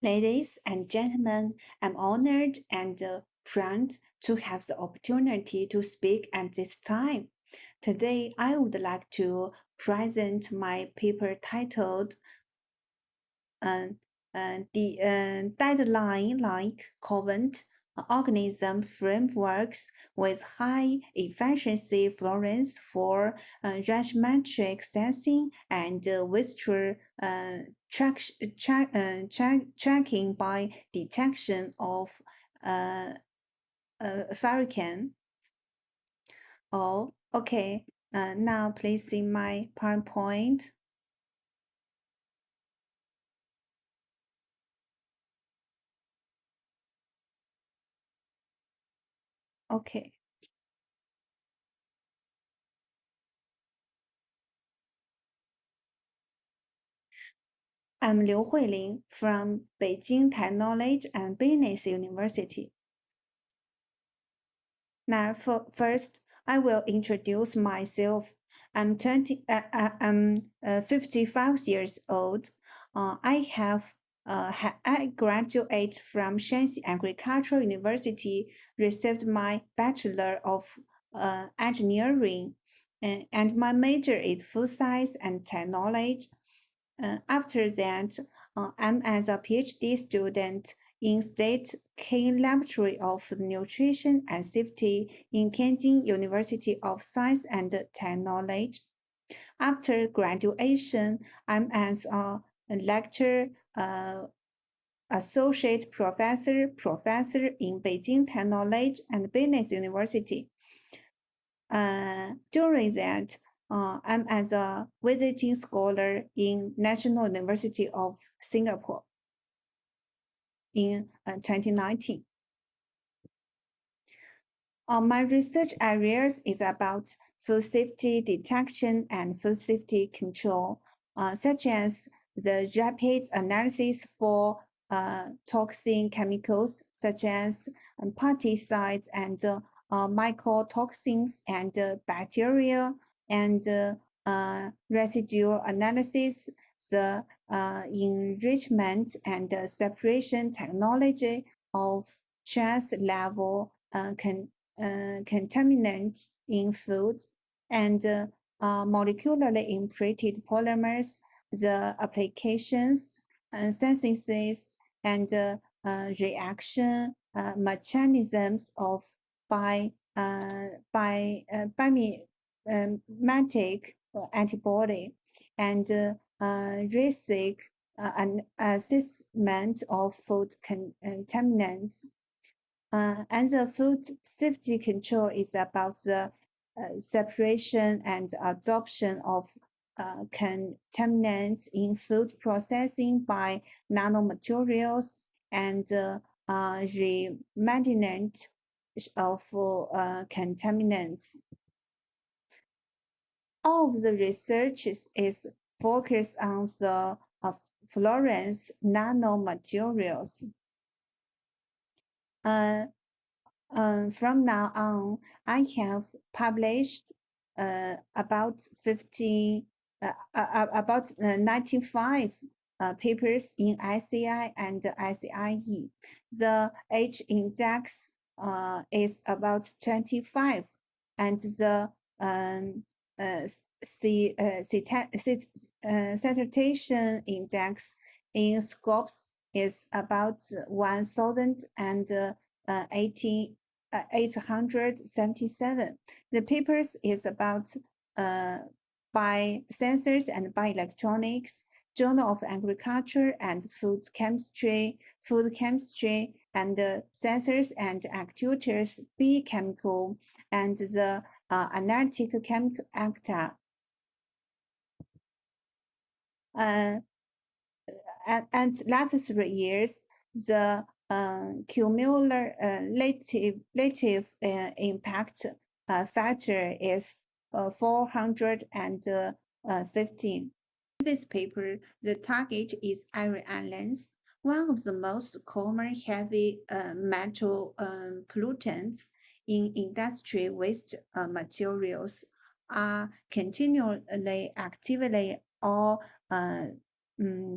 Ladies and gentlemen, I'm honored and proud to have the opportunity to speak at this time. Today, I would like to present my paper titled uh, the Dandelion-Like Covalent Organism Frameworks with High Efficiency Fluorescence for Radiometric Sensing and Visual tracking by detection of uh, Farrakhan. Oh, okay. Now please see my PowerPoint. Okay. I'm Liu Huilin from Beijing Technology and Business University. Now, first, I will introduce myself. I'm 55 years old. I graduated from Shanxi Agricultural University, received my Bachelor of Engineering, and my major is food science and technology. After that, I'm as a PhD student in State K Laboratory of Nutrition and Safety in Tianjin University of Science and Technology. After graduation, I'm as a lecturer, associate professor in Beijing Technology and Business University. During that, I'm as a visiting scholar in National University of Singapore in 2019. My research areas is about food safety detection and food safety control, such as the rapid analysis for toxin chemicals such as pesticides and mycotoxins and bacteria, and residual analysis, the enrichment and separation technology of trace level contaminants in food, and molecularly imprinted polymers, the applications, synthesis, and reaction mechanisms of biomimetic antibody, and risk assessment of food contaminants. And the food safety control is about the separation and adoption of contaminants in food processing by nanomaterials, and remediation of contaminants. All of the research is focused on the fluorescence nanomaterials. From now on, I have published about 95 papers in ICI and ICIE. The H index is about 25, and the citation index in scopes is about 1,877. The papers is about biosensors and bioelectronics, Journal of Agriculture and Food Chemistry, and sensors and actuators, B chemical, and the analytic chemical acta. And last 3 years, the cumulative impact factor is 415. In this paper, the target is iron islands, one of the most common heavy metal pollutants in industry waste materials, are continually, actively, or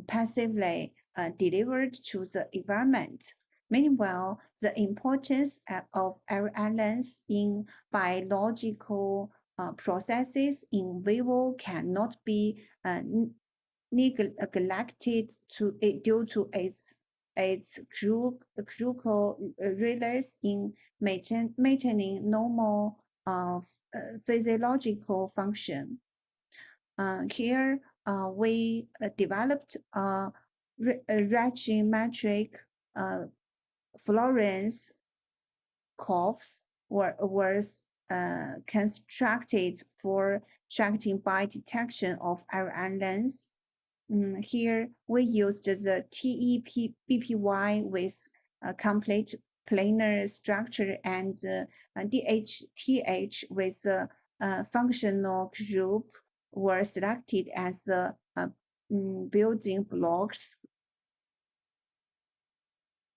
passively delivered to the environment. Meanwhile, the importance of air islands in biological processes in vivo cannot be neglected due to its crucial roles in maintaining normal physiological function. Here, we developed a radiometric fluorescence curves was constructed for tracking by detection of iron lens. Here, we used the TEBPY with a complete planar structure and DHTH with a functional group were selected as the building blocks.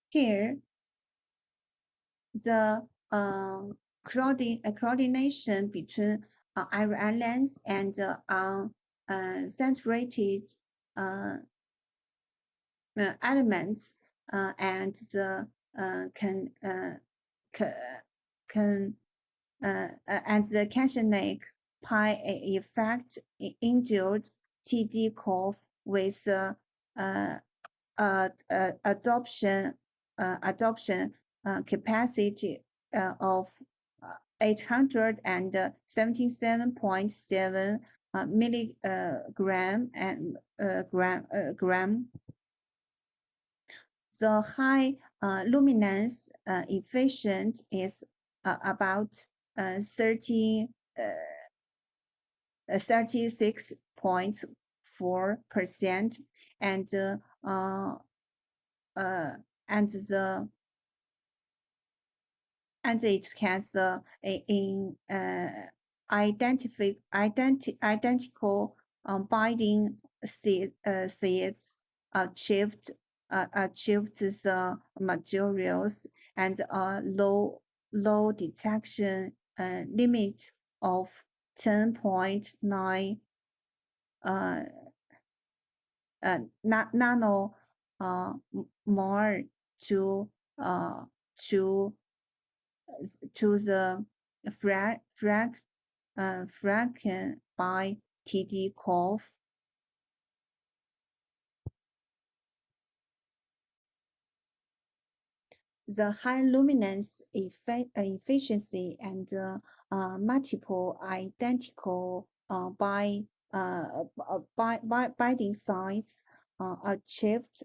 Here, the coordination between iron lens and saturated elements and the cationic pi effect induced TD curve with adoption capacity of 877.7 milligram and gram. The high luminance efficient is about 36.4%, and the and it has identical binding seeds achieved the materials and a low detection limit of 10.9 nano more to the fraction by TD curve. The high luminance efficiency and multiple identical binding sites achieved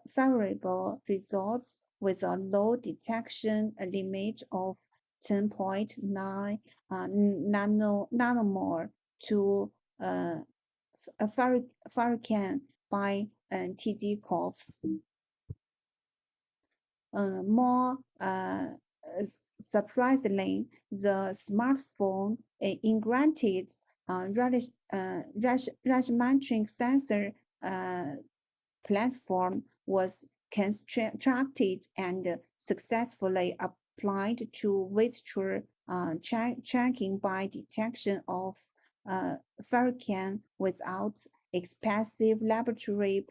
favorable results with a low detection limit of 10.9 nanomole to farcan by TD curves. More surprisingly, the smartphone integrated radiometric sensor platform was constructed and successfully applied to visual tracking by detection of farcan without expensive laboratory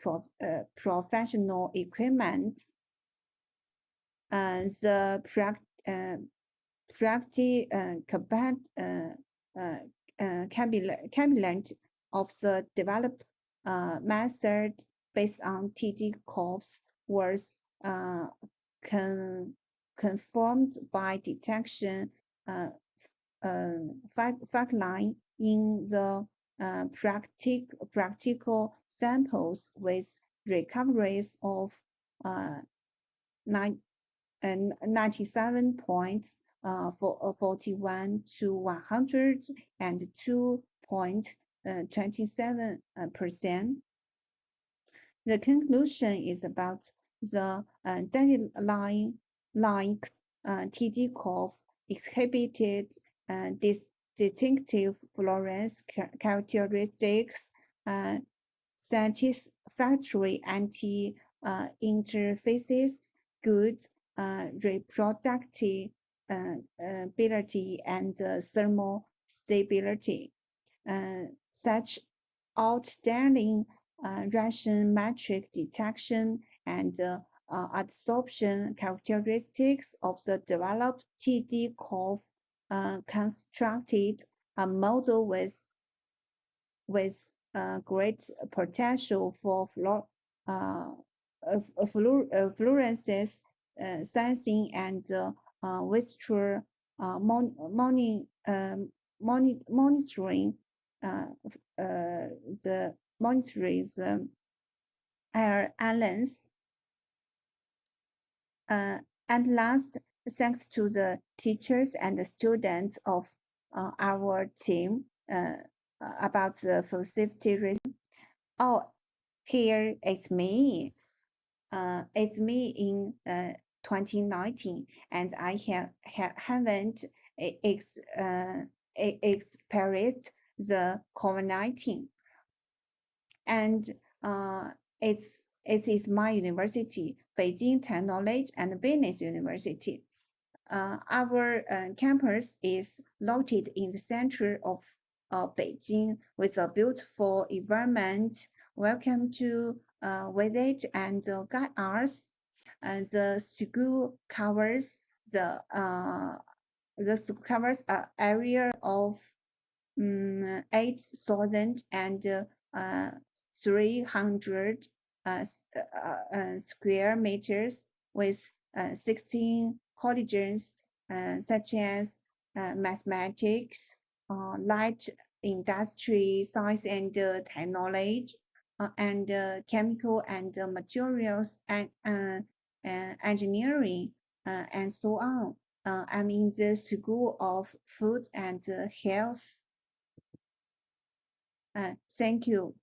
professional equipment. The Covalent of the developed method based on TD curves was confirmed by detection fact line in the practical samples with recoveries of 97.41 to 102.27%. The conclusion is about the Dandelion-Like TD curve exhibited distinctive fluorescence characteristics, satisfactory anti-interfaces, good reproductive ability and thermal stability. Such outstanding radiometric detection, and absorption characteristics of the developed TD curve, constructed a model with great potential for fluorescence sensing and visual monitoring the monitoring the air islands. And last, thanks to the teachers and the students of our team about the food safety risk. Oh, here it's me. It's me in 2019, and I haven't experienced the COVID-19, and it is my university, Beijing Technology and Business University. Our campus is located in the center of Beijing with a beautiful environment. Welcome to visit and guide us. The school covers the school covers an area of 8,300 square meters with 16 colleges such as mathematics, light industry, science and technology, and chemical and materials and engineering, and so on. I'm in the School of Food and Health. Thank you.